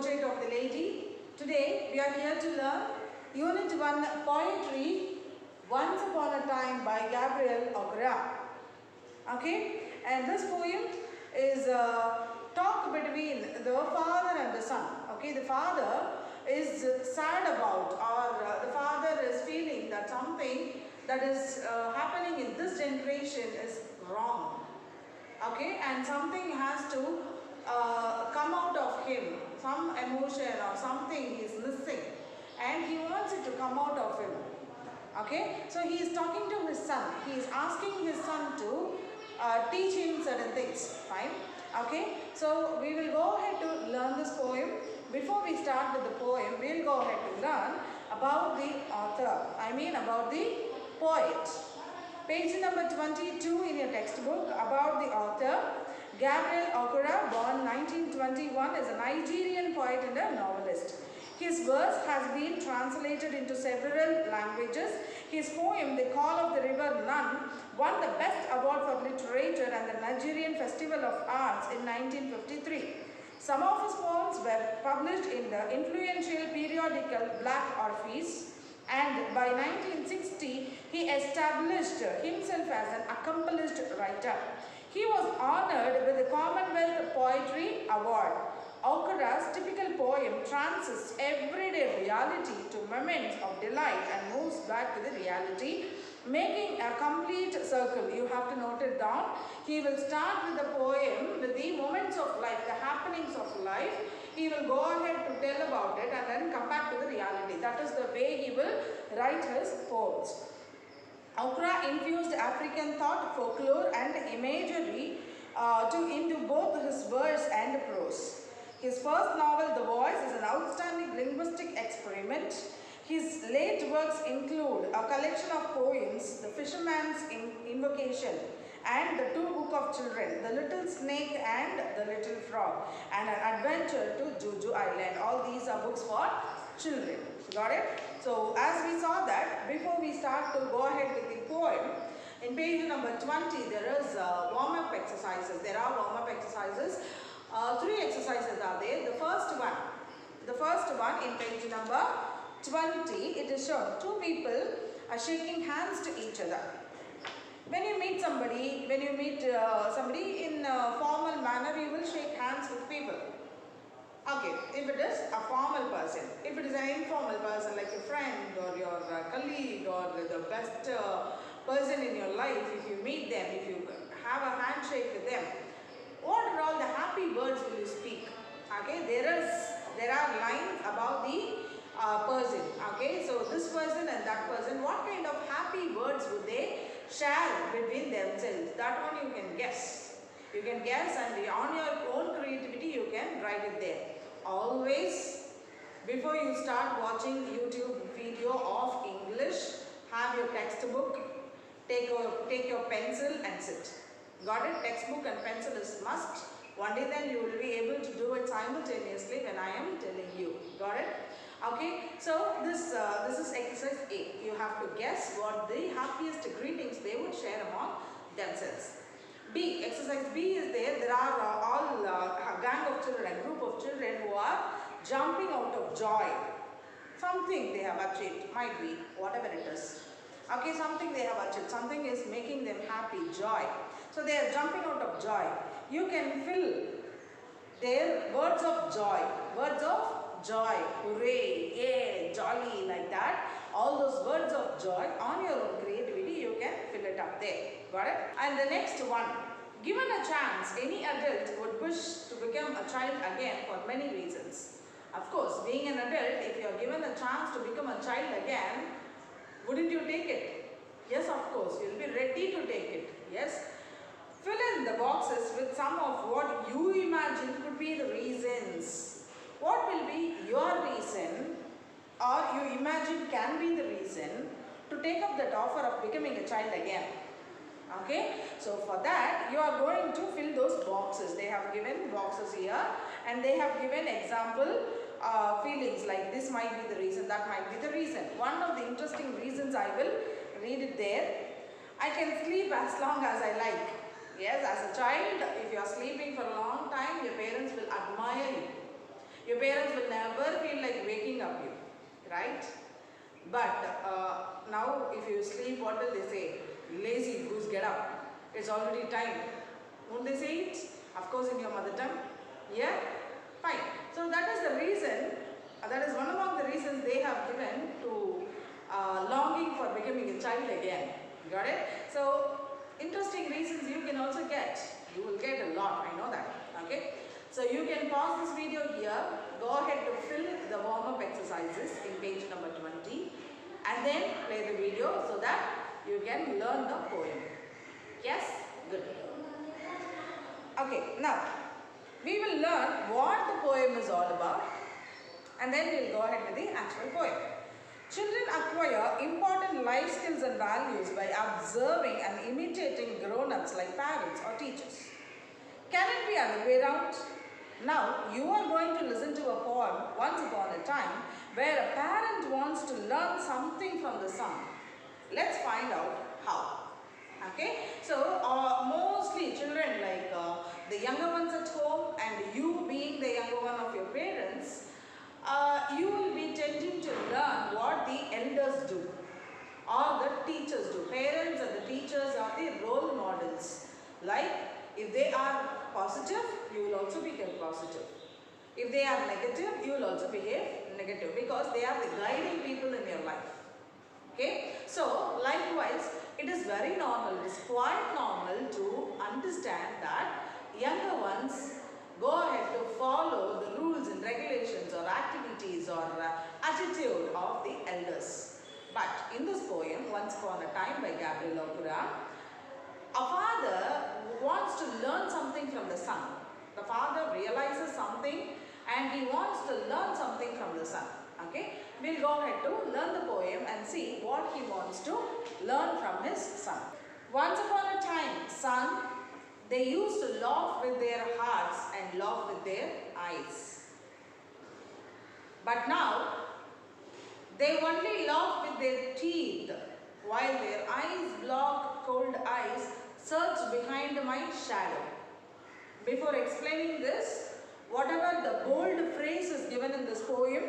Portrait of the Lady. Today we are here to learn Unit 1 Poetry, Once Upon a Time by Gabriel Okra. Okay, and this poem is a talk between the father and the son. Okay, the father is sad about, or the father is feeling that something that is happening in this generation is wrong. Okay, and something has to come out of him, some emotion or something he is missing, and he wants it to come out of him. Okay, so he is talking to his son. He is asking his son to teach him certain things. Fine. Okay, so we will go ahead to learn this poem. Before we start with the poem, we will go ahead to learn about the author. I mean about the poet. Page number 22 in your textbook, about the author. Gabriel Okra, born 1921, is a Nigerian poet and a novelist. His verse has been translated into several languages. His poem, The Call of the River Nun, won the Best Award for Literature at the Nigerian Festival of Arts in 1953. Some of his poems were published in the influential periodical Black Orpheus, and by 1960 he established himself as an accomplished writer. He was honored with the Commonwealth Poetry Award. Okra's typical poem transits everyday reality to moments of delight and moves back to the reality, making a complete circle. You have to note it down. He will start with the poem with the moments of life, the happenings of life. He will go ahead to tell about it and then come back to the reality. That is the way he will write his poems. Okra infused African thought, folklore and imagery into both his verse and prose. His first novel, The Voice, is an outstanding linguistic experiment. His late works include a collection of poems, The Fisherman's Invocation, and The Two Book of Children, The Little Snake and The Little Frog, and An Adventure to Juju Island. All these are books for children. Got it? So as we saw that, before we start to go ahead with the poem, in page number 20 there is warm-up exercises. There are warm-up exercises. 3 exercises are there. The first one in page number 20, it is shown 2 people are shaking hands to each other. When you meet somebody, in a formal manner, you will shake hands with people. Okay, if it is a formal person. If it is an informal person like your friend or your colleague or the best person in your life, if you meet them, if you have a handshake with them, what are all the happy words will you speak? Okay, there are lines about the person. Okay, so this person and that person, what kind of happy words would they share between themselves? That one you can guess. You can guess, and on your own creativity you can write it there. Always, before you start watching YouTube video of English, have your textbook, take your pencil and sit. Got it? Textbook and pencil is must. Only then you will be able to do it simultaneously when I am telling you. Got it? Okay, so this is exercise A. You have to guess what the happiest greetings they would share among themselves. B, exercise B is there. There are a gang of children, a group of children who are jumping out of joy. Something they have achieved, might be, whatever it is. Okay, something they have achieved, something is making them happy, joy. So they are jumping out of joy. You can fill their words of joy, hooray, yay, jolly, like that. All those words of joy on your own creativity, you can fill it up there. Got it? And the next one, given a chance, any adult would wish to become a child again for many reasons. Of course, being an adult, if you are given a chance to become a child again, wouldn't you take it? Yes, of course, you will be ready to take it. Yes. Fill in the boxes with some of what you imagine could be the reasons. What will be your reason, or you imagine can be the reason to take up that offer of becoming a child again? Okay, so for that you are going to fill those boxes. They have given boxes here and they have given example feelings like this might be the reason, that might be the reason. One of the interesting reasons, I will read it there. I can sleep as long as I like. Yes, as a child, if you are sleeping for a long time, your parents will admire you. Your parents will never feel like waking up you, right? But now if you sleep, what will they say? Lazy goose, get up. It's already time. Won't they say it? Of course in your mother tongue. Yeah? Fine. So that is the reason, that is one among the reasons they have given to longing for becoming a child again. Got it? So interesting reasons you can also get. You will get a lot, I know that. Okay? So you can pause this video here, go ahead to fill the warm-up exercises in page number 20 and then play the video so that you can learn the poem. Yes? Good. Okay, now we will learn what the poem is all about and then we will go ahead with the actual poem. Children acquire important life skills and values by observing and imitating grown-ups like parents or teachers. Can it be other way around? Now, you are going to listen to a poem, Once Upon a Time, where a parent wants to learn something from the son. Let's find out how. Okay? So, mostly children like the younger ones at home and you being the younger one of your parents, you will be tending to learn what the elders do or the teachers do. Parents and the teachers are the role models. Like, if they are positive, you will also become positive. If they are negative, you will also behave negative because they are the guiding people in your life. Okay? So, likewise, it is very normal, it is quite normal to understand that younger ones go ahead to follow the rules and regulations or activities or attitude of the elders. But in this poem, Once Upon a Time by Gabriel Okura, a father wants to learn something from the son. The father realizes something and he wants to learn something from the son. Okay? We'll go ahead to learn the poem and see what he wants to learn from his son. Once upon a time, son, they used to laugh with their hearts and laugh with their eyes. But now, they only laugh with their teeth, while their eyes block cold eyes search behind my shadow. Before explaining this, whatever the bold phrase is given in this poem,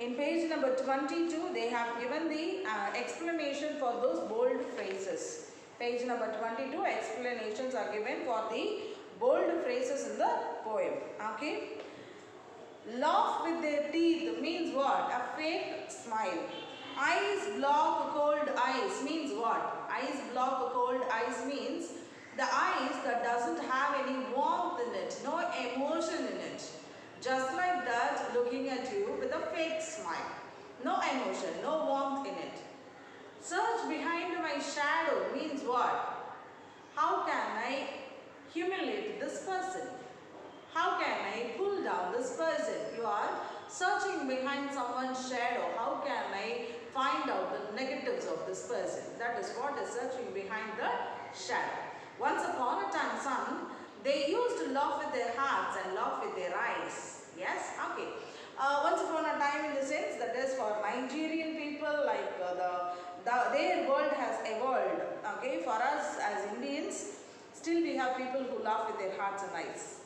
in page number 22, they have given the explanation for those bold phrases. Page number 22, explanations are given for the bold phrases in the poem. Okay? Laugh with their teeth means what? A fake smile. Eyes block cold eyes means what? Eyes block cold eyes means the eyes that doesn't have any warmth in it, no emotion in it. Just like that, looking at you with a fake smile. No emotion, no warmth in it. Search behind my shadow means what? How can I humiliate this person? How can I pull down this person? You are searching behind someone's shadow. How can I find out the negatives of this person? That is what is searching behind the shadow. Once upon a time, son, they used to laugh with their hearts and laugh with their eyes. Yes? Okay. Once upon a time in the sense that is for Nigerian people, like their world has evolved. Okay. For us as Indians, still we have people who laugh with their hearts and eyes.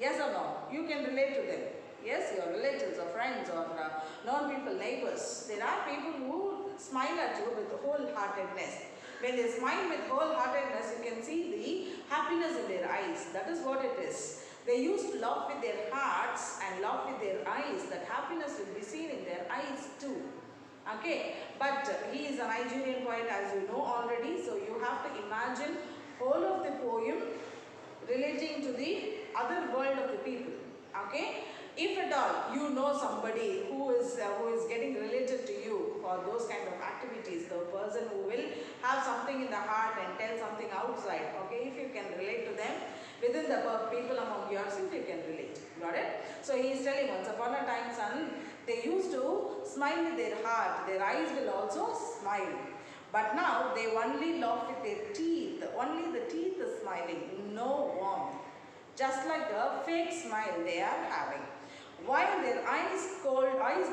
Yes or no? You can relate to them. Yes, your relatives or friends or known people, neighbors. There are people who smile at you with wholeheartedness. When they smile with wholeheartedness, you can see the happiness in their eyes. That is what it is. They used to laugh with their hearts and laugh with their eyes. That happiness will be seen in their eyes too. Okay, but he is a Nigerian poet, as you know already. So you have to imagine whole of the poem relating to the other world of the people. Okay, if at all you know somebody who is getting related to you for those kind of activities, the person who will have something in the heart and tell something outside. Okay, if you can relate to them within the people among yourself, you can relate. Got it? So he is telling, once upon a time, son, they used to smile with their heart. Their eyes will also smile. But now they only laugh with their teeth. Only the teeth is smiling. No warmth. Just like a fake smile they are having. While their eyes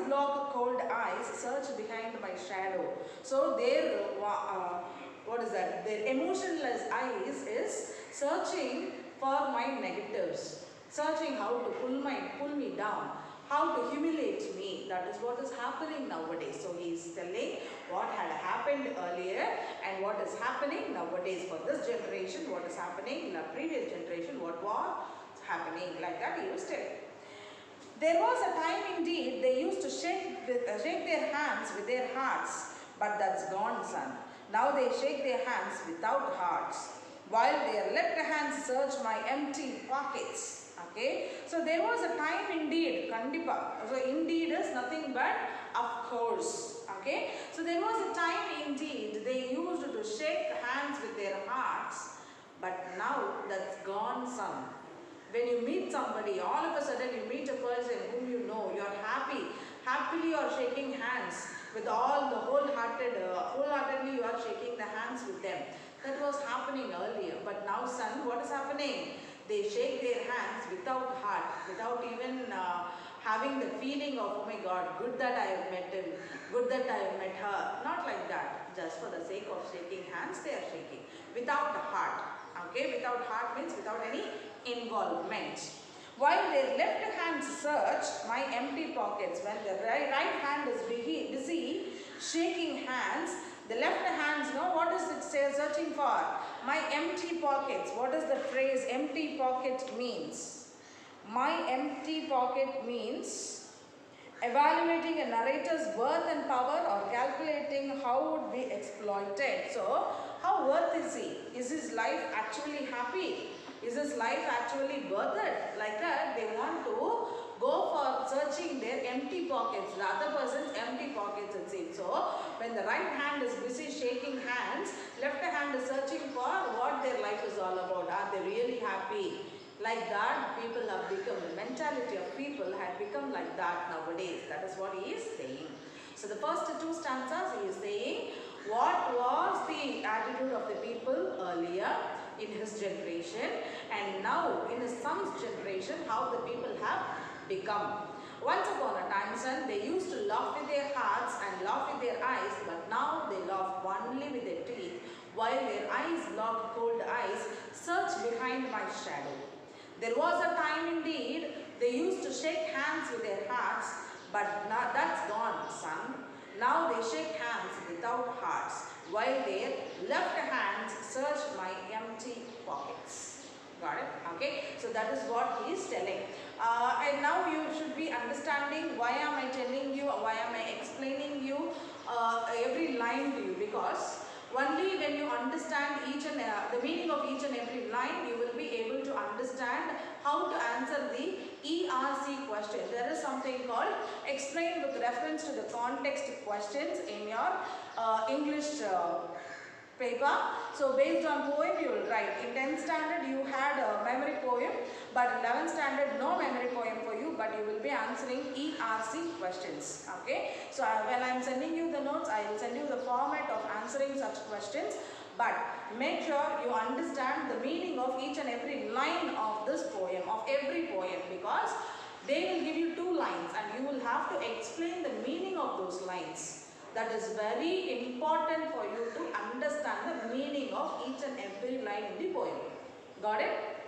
block cold eyes, search behind my shadow. So their what is that? Their emotionless eyes is searching for my negatives, searching how to pull me down, how to humiliate me. That is what is happening nowadays. So he is telling what had happened earlier and what is happening nowadays for this generation, what is happening in the previous generation, what was happening. Like that he was telling. There was a time indeed they used to shake their hands with their hearts, but that's gone, son. Now they shake their hands without hearts, while their left hands search my empty pockets. Okay, so there was a time indeed, kandipa. So indeed is nothing but of course. Okay, so there was a time indeed they used to shake hands with their hearts, but now that's gone, son. When you meet somebody, all of a sudden you meet a person whom you know, you are happily you are shaking hands with all the wholeheartedly you are shaking the hands with them. That was happening earlier, but now, son, what is happening? They shake their hands without heart, without even having the feeling of, oh my God, good that I have met him, good that I have met her. Not like that. Just for the sake of shaking hands, they are shaking without heart. Okay, without heart means without any involvement. While their left hand search my empty pockets, when the right hand is busy shaking hands, the left hand, what is it searching for? My empty pockets. What does the phrase empty pocket means? My empty pocket means evaluating a narrator's worth and power or calculating how would be exploited. So, how worth is he? Is his life actually happy? Is his life actually worth it? Like that, they want to go for searching their empty pockets, the other person's empty pockets, it seems. So, when the right hand is busy shaking hands, left hand is searching for what their life is all about. Are they really happy? Like that, people have become, the mentality of people had become like that nowadays. That is what he is saying. So the first two stanzas he is saying what was the attitude of the people earlier in his generation, and now in his son's generation how the people have become. Once upon a time, son, they used to laugh with their hearts and laugh with their eyes, but now they laugh only with their teeth, while their eyes, locked cold eyes, search behind my shadow. There was a time indeed they used to shake hands with their hearts, but now that's gone, son. Now they shake hands without hearts, while their left hands search my empty pockets. Got it? Okay. So that is what he is telling. And now you should be understanding why am I telling you, why am I explaining you every line to you, because only when you understand each and the meaning of each and every line, you will be able to understand how to answer the ERC question. There is something called explain with reference to the context questions in your English paper. So based on poem you will write. In 10th standard you had a memory poem, but in 11th standard no memory poem for you, but you will be answering ERC questions. Okay. So when I am sending you the notes, I will send you the format of answering such questions, but make sure you understand the meaning of each and every line of this poem, of every poem, because they will give you 2 lines and you will have to explain the meaning of those lines. That is very important for you to understand the meaning of each and every line in the poem. Got it?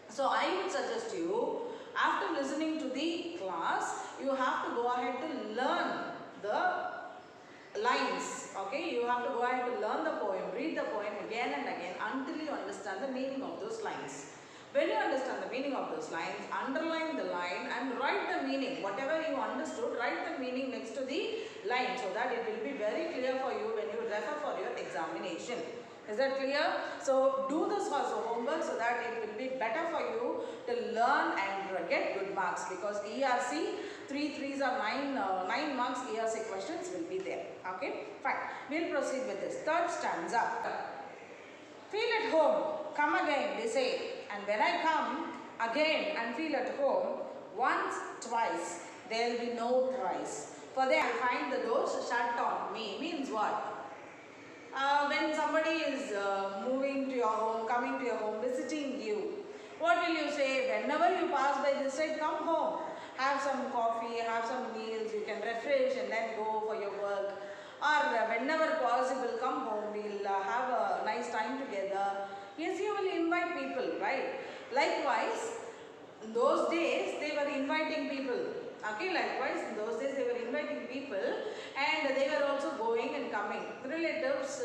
So I would suggest you, after listening to the class, you have to go ahead to learn the lines. Okay, you have to go ahead to learn the poem, read the poem again and again until you understand the meaning of those lines. When you understand the meaning of those lines, underline the line and write the meaning. Whatever you understood, write the meaning next to the line so that it will be very clear for you when you refer for your examination. Is that clear? So do this as a homework so that it will be better for you to learn and get good marks, because ERC 3 3s are 9 marks ERC questions will be there. Okay, fine. We'll proceed with this. Third stanza. Feel at home, come again, they say. And when I come again and feel at home, once, twice, there will be no thrice. For then I find the doors shut on me. Means what? When somebody is moving to your home, coming to your home, visiting you, what will you say? Whenever you pass by this side, come home. Have some coffee, have some meals, you can refresh and then go for your work. Or whenever possible, come home, we'll have a nice time together. Yes, you will invite people, right? Likewise, in those days, they were inviting people. Okay, likewise in those days they were inviting people and they were also going and coming. Relatives,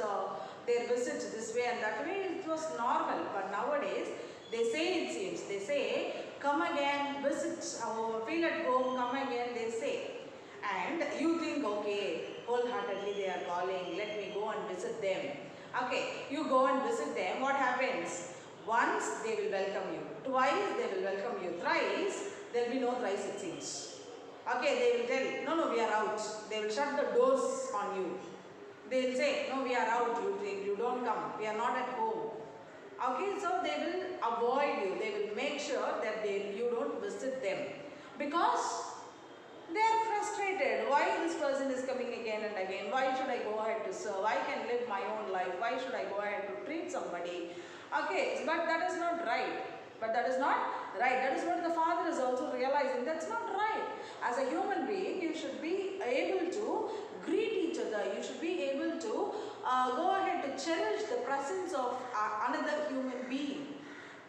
their visits this way and that way, it was normal. But nowadays, they say, it seems, they say, come again, visit, feel at home, come again, they say. And you think, okay, wholeheartedly they are calling, let me go and visit them. Okay, you go and visit them, what happens? Once they will welcome you, twice they will welcome you, thrice there will be no thrice, it seems. Okay, they will tell, no, no, we are out. They will shut the doors on you. They will say, no, we are out, you don't come, we are not at home. Okay, so they will avoid you, they will make sure that you don't visit them. Because they are frustrated. Why this person is coming again and again? Why should I go ahead to serve? I can live my own life. Why should I go ahead to treat somebody? Okay, but that is not right. But that is not right. That is what the Father is also realizing. That's not right. As a human being, you should be able to greet each other. You should be able to go ahead to cherish the presence of another human being.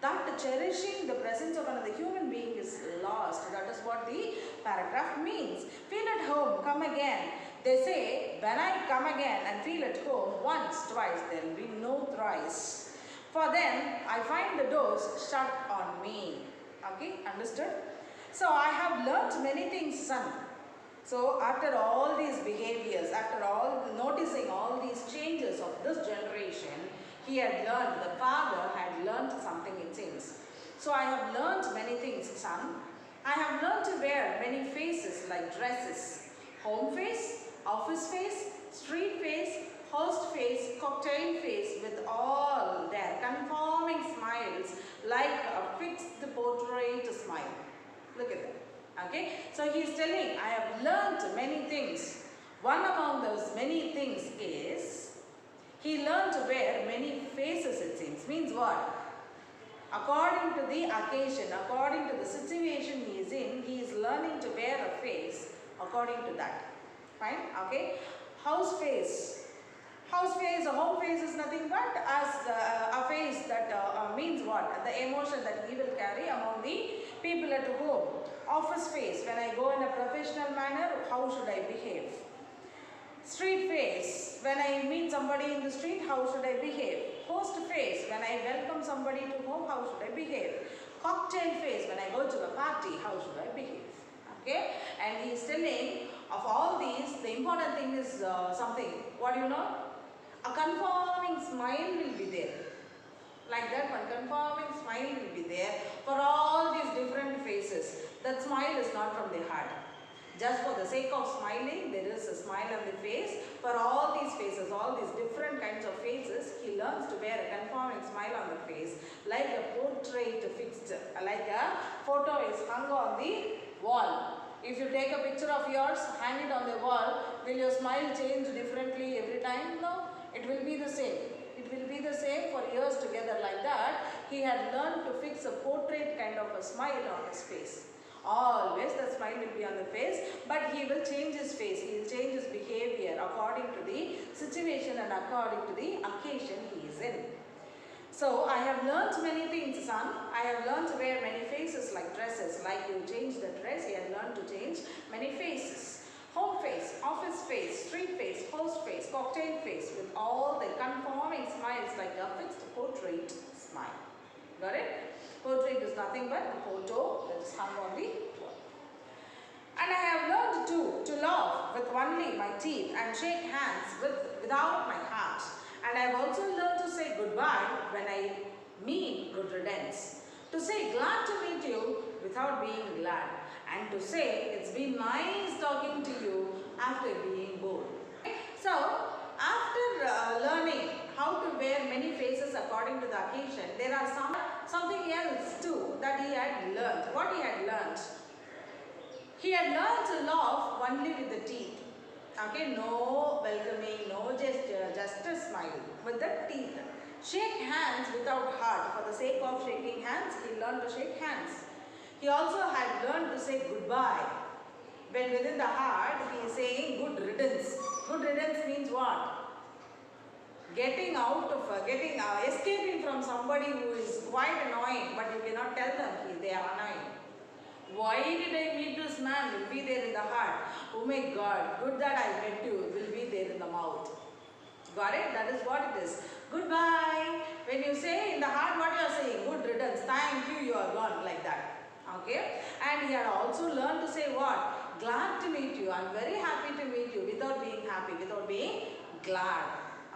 That cherishing the presence of another human being is lost. That is what the paragraph means. Feel at home, come again. They say, when I come again and feel at home, once, twice, there will be no thrice. For then, I find the doors shut on me. Okay, understood? So, I have learnt many things, son. So, after all these behaviors, after all noticing all these changes of this generation, he had learned, the father had learned something, it seems. So, I have learned many things, son. I have learned to wear many faces like dresses. Home face, office face, street face, host face, cocktail face, with all their conforming smiles like a fixed portrait smile. Look at that. Okay, so he is telling, I have learnt many things. One among those many things is, he learned to wear many faces, it seems. Means what? According to the occasion, according to the situation he is in, he is learning to wear a face according to that. Fine? Okay. House face. House face, a home face is nothing but as a face that means what? The emotion that he will carry among the people at home. Office face, when I go in a professional manner, how should I behave? Street face, when I meet somebody in the street, how should I behave? Host face, when I welcome somebody to home, how should I behave? Cocktail face, when I go to a party, how should I behave? Okay, and he is telling of all these, the important thing is something, what do you know? A conforming smile will be there. Like that, one conforming smile will be there for all these different faces. That smile is not from the heart. Just for the sake of smiling, there is a smile on the face. For all these faces, all these different kinds of faces, he learns to wear a conforming smile on the face, like a portrait fixed, like a photo is hung on the wall. If you take a picture of yours, hang it on the wall, will your smile change differently every time? No, it will be the same. It will be the same for years together. Like that, he had learned to fix a portrait kind of a smile on his face. Always the smile will be on the face, but he will change his face, he will change his behavior according to the situation and according to the occasion he is in. So, I have learnt many things, son. I have learnt to wear many faces like dresses. Like you change the dress, he had learned to change many faces. Home face, office face, street face, host face, cocktail face, with all the conforming smiles like a fixed portrait smile. Got it? Portrait is nothing but a photo that is hung on the wall. And I have learned too to laugh with only my teeth and shake hands without my heart. And I have also learned to say goodbye when I mean good riddance. To say glad to meet you without being glad. And to say it's been nice talking to you after being bored. So, after learning how to wear many faces according to the occasion, there are something else too that he had learned. What he had learned? He had learned to laugh only with the teeth. Okay, no welcoming, no gesture, just a smile with the teeth. Shake hands without heart. For the sake of shaking hands, he learned to shake hands. He also had learned to say goodbye. When within the heart, he is saying good riddance. Good riddance means what? Getting out of, escaping from somebody who is quite annoying, but you cannot tell them they are annoying. Why did I meet this man? Will be there in the heart. Oh my God, good that I met you. Will be there in the mouth. Got it? That is what it is. Goodbye. When you say in the heart what you are saying, good riddance, thank you, you are gone, like that. Okay? And he had also learned to say what? Glad to meet you. I am very happy to meet you without being happy, without being glad.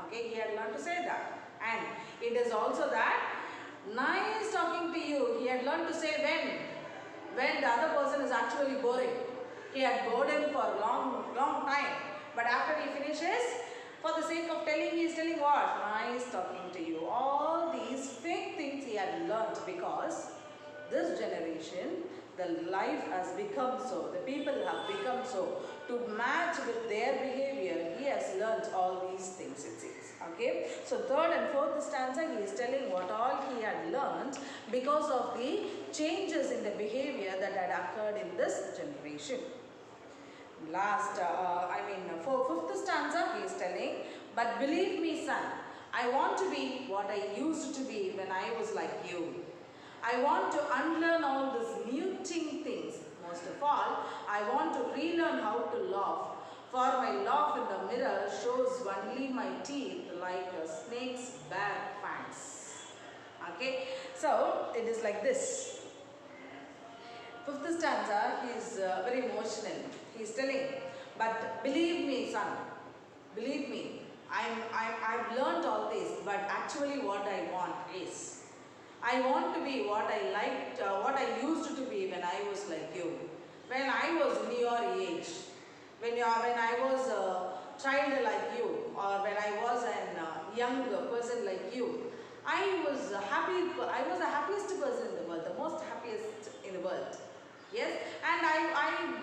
Okay? He had learned to say that. And it is also that nice talking to you. He had learned to say when the other person is actually boring. He had bored him for a long time. But after he finishes, for the sake of telling, he is telling what? Nice talking to you. All these fake things he had learnt, because this generation, the life has become so, the people have become so. To match with their behavior, he has learnt all these things, it says. Okay, so third and fourth stanza, he is telling what all he had learnt because of the changes in the behavior that had occurred in this generation. For fifth stanza, he is telling, but believe me, son, I want to be what I used to be when I was like you. I want to unlearn all these muting things. Most of all, I want to relearn how to laugh. For my laugh in the mirror shows only my teeth like a snake's bare fangs. Okay, so it is like this. Fifth stanza, he is very emotional. He is telling, but believe me, son, believe me, I've learned all this, but actually what I want is, I want to be what I liked, what I used to be when I was like you. When I was in your age, when I was a child like you, or when I was a young person like you, I was the happiest person in the world, the most happiest in the world. Yes, and I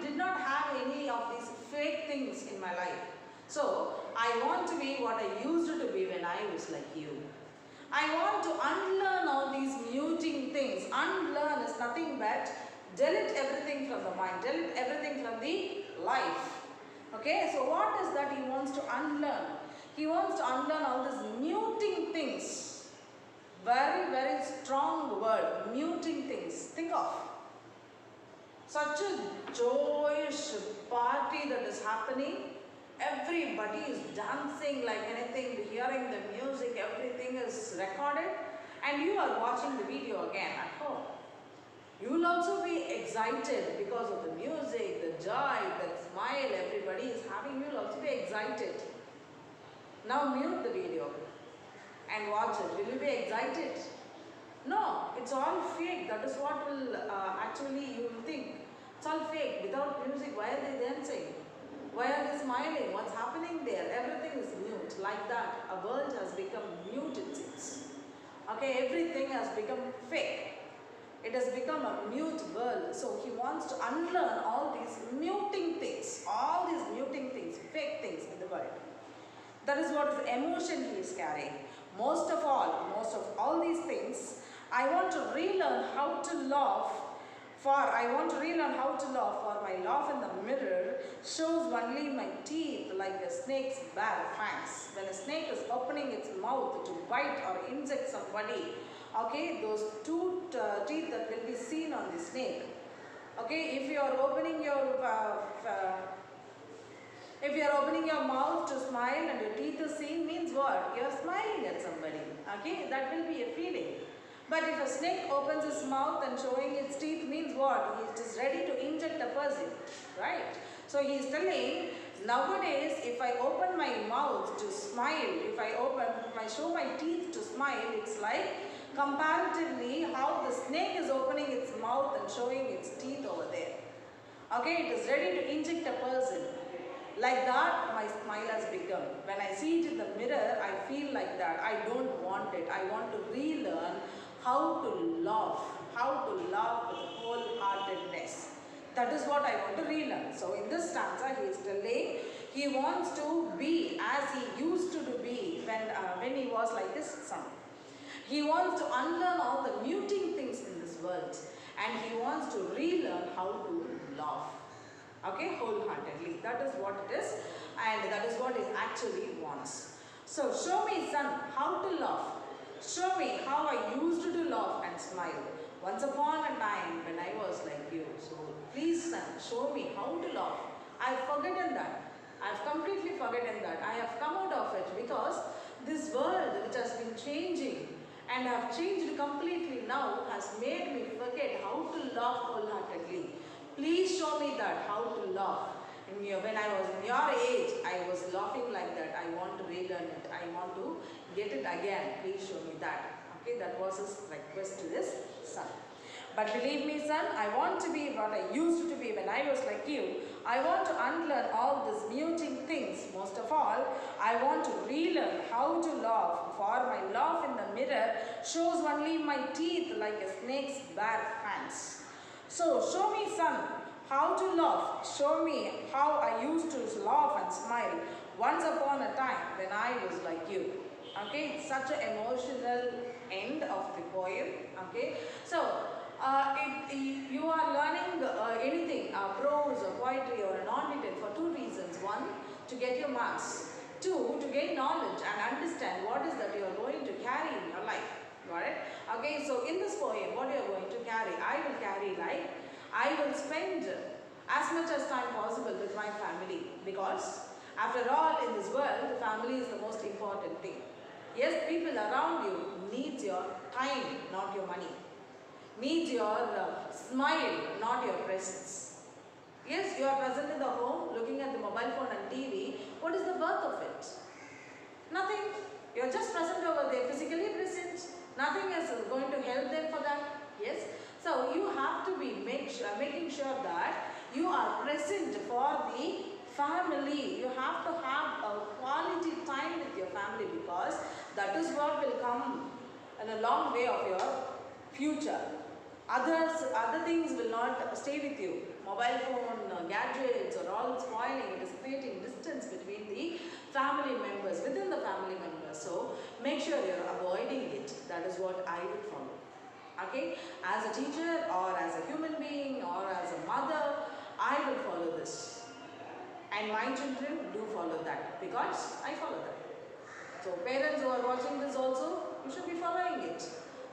did not have any of these fake things in my life. So, I want to be what I used to be when I was like you. I want to unlearn all these muting things. Unlearn is nothing but delete everything from the mind, delete everything from the life. Okay, so what is that he wants to unlearn? He wants to unlearn all these muting things. Very, very strong word, muting things. Think of such a joyous party that is happening. Everybody is dancing like anything, hearing the music, everything is recorded, and you are watching the video again at home. You will also be excited because of the music, the joy, the smile everybody is having. You will also be excited. Now mute the video and watch it. Will you be excited? No, it's all fake. That is what will actually you will think. It's all fake. Without music, why are they dancing? Why are they smiling? What's happening there? Everything is mute. Like that, a world has become mute, it seems. Okay, everything has become fake. It has become a mute world. So he wants to unlearn all these muting things, fake things in the world. That is what is emotion he is carrying. Most of all these things, I want to relearn how to laugh. For my laugh in the mirror shows only my teeth like a snake's bare fangs. When a snake is opening its mouth to bite or inject somebody, okay, those two teeth that will be seen on the snake. Okay, if you are opening your mouth to smile and your teeth are seen, means what? You are smiling at somebody. Okay, that will be a feeling. But if a snake opens its mouth and showing its teeth, means what? It is ready to inject a person, right? So he is telling, nowadays if I open my mouth to smile, if I show my teeth to smile, it's like comparatively how the snake is opening its mouth and showing its teeth over there. Okay, it is ready to inject a person. Like that, my smile has become. When I see it in the mirror, I feel like that. I don't want it. I want to relearn how to laugh with wholeheartedness. That is what I want to relearn. So in this stanza, he is telling he wants to be as he used to be when he was like his son. He wants to unlearn all the muting things in this world, and he wants to relearn how to laugh. Okay, wholeheartedly. That is what it is, and that is what he actually wants. So show me, son, how to laugh. Show me how I used to laugh and smile. Once upon a time when I was like you. So please son, show me how to laugh. I've forgotten that. I've completely forgotten that. I have come out of it because this world which has been changing and have changed completely now has made me forget how to laugh wholeheartedly. Please show me that how to laugh. When I was in your age, I was laughing like that. I want to relearn it. I want to get it again. Please show me that. Okay, that was his request to his son. But believe me, son, I want to be what I used to be when I was like you. I want to unlearn all these muting things. Most of all, I want to relearn how to laugh. For my laugh in the mirror shows only my teeth like a snake's bare fangs. So show me, son, how to laugh. Show me how I used to laugh and smile once upon a time when I was like you. Okay, it's such an emotional end of the poem. Okay, so you are learning anything, prose or poetry or a non-written for two reasons. One, to get your marks. Two, to gain knowledge and understand what is that you are going to carry in your life. Got it? Okay, so in this poem, what you are going to carry? I will carry like, I will spend as much as time possible with my family, because after all in this world, family is the most important thing. Yes, people around you needs your time, not your money. Needs your smile, not your presence. Yes, you are present in the home, looking at the mobile phone and TV. What is the worth of it? Nothing. You are just present over there, physically present. Nothing is going to help them for that. Yes. So you have to be making sure that you are present for the family. You have to have a quality time with your family, because that is what will come in a long way of your future. Other things will not stay with you. Mobile phone, gadgets are all spoiling. It is creating distance between the family members, within the family members. So make sure you are avoiding it. That is what I would follow. Okay, as a teacher or as a human being or as a mother, I will follow this. And my children do follow that, because I follow that. So parents who are watching this also, you should be following it.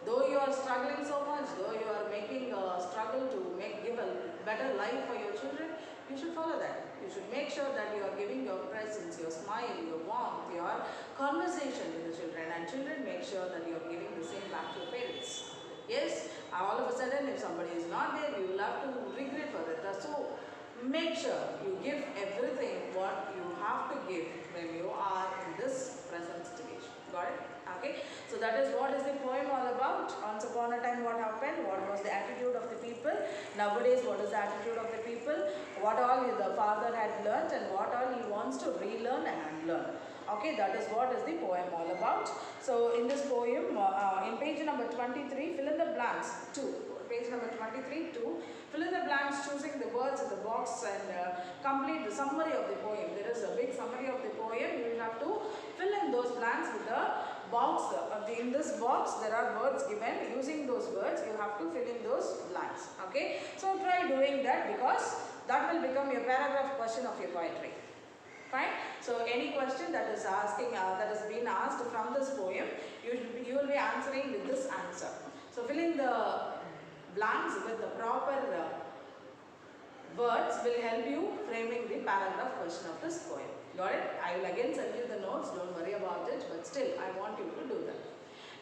Though you are struggling so much, though you are making a struggle to give a better life for your children, you should follow that. You should make sure that you are giving your presence, your smile, your warmth, your conversation with the children. And children, make sure that you are giving the same back to your parents. Yes, all of a sudden if somebody is not there, you will have to regret for it. So make sure you give everything what you have to give when you are in this present situation. Got it? Okay, so that is what is the poem all about. Once upon a time, what happened? What was the attitude of the people? Nowadays, what is the attitude of the people? What all the father had learnt and what all he wants to relearn and unlearn. Okay, that is what is the poem all about. So in this poem, in page number 23, fill in the blanks. 2. Page number 23, 2. Fill in the blanks, choosing the words in the box and complete the summary of the poem. There is a big summary of the poem. You will have to fill in those blanks with the box. In this box, there are words given. Using those words, you have to fill in those blanks. Okay. So try doing that, because that will become your paragraph question of your poetry. Fine. So any question that is asking that has been asked from this poem, you will be answering with this answer. So fill in the blanks with the proper words will help you framing the paragraph question of this poem. Got it? I will again send you the notes. Don't worry about it. But still, I want you to do that.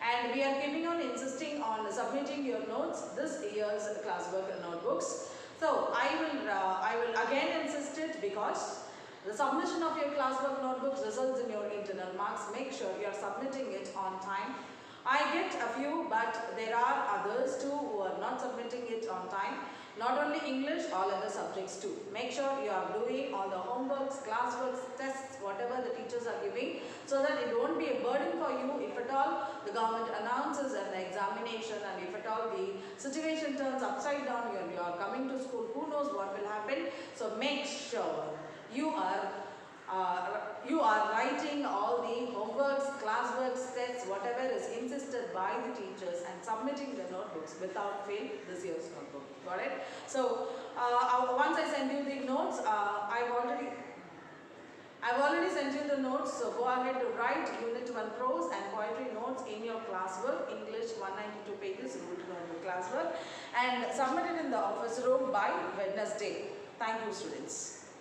And we are keeping on insisting on submitting your notes this year's classwork notebooks. So I will again insist it, because the submission of your classwork notebooks results in your internal marks. Make sure you are submitting it on time. I get a few, but there are others too who are not submitting it on time. Not only English, all other subjects too. Make sure you are doing all the homeworks, classworks, tests, whatever the teachers are giving, so that it won't be a burden for you if at all the government announces an examination, and if at all the situation turns upside down, you are coming to school, who knows what will happen. So make sure you are writing all the homeworks, classworks, tests, whatever is insisted by the teachers, and submitting the notebooks without fail this year's notebook. Got it? So once I send you the notes, I've already sent you the notes, so go ahead to write Unit 1 prose and poetry notes in your classwork, English 192 pages, root classwork, and submit it in the office room by Wednesday. Thank you, students.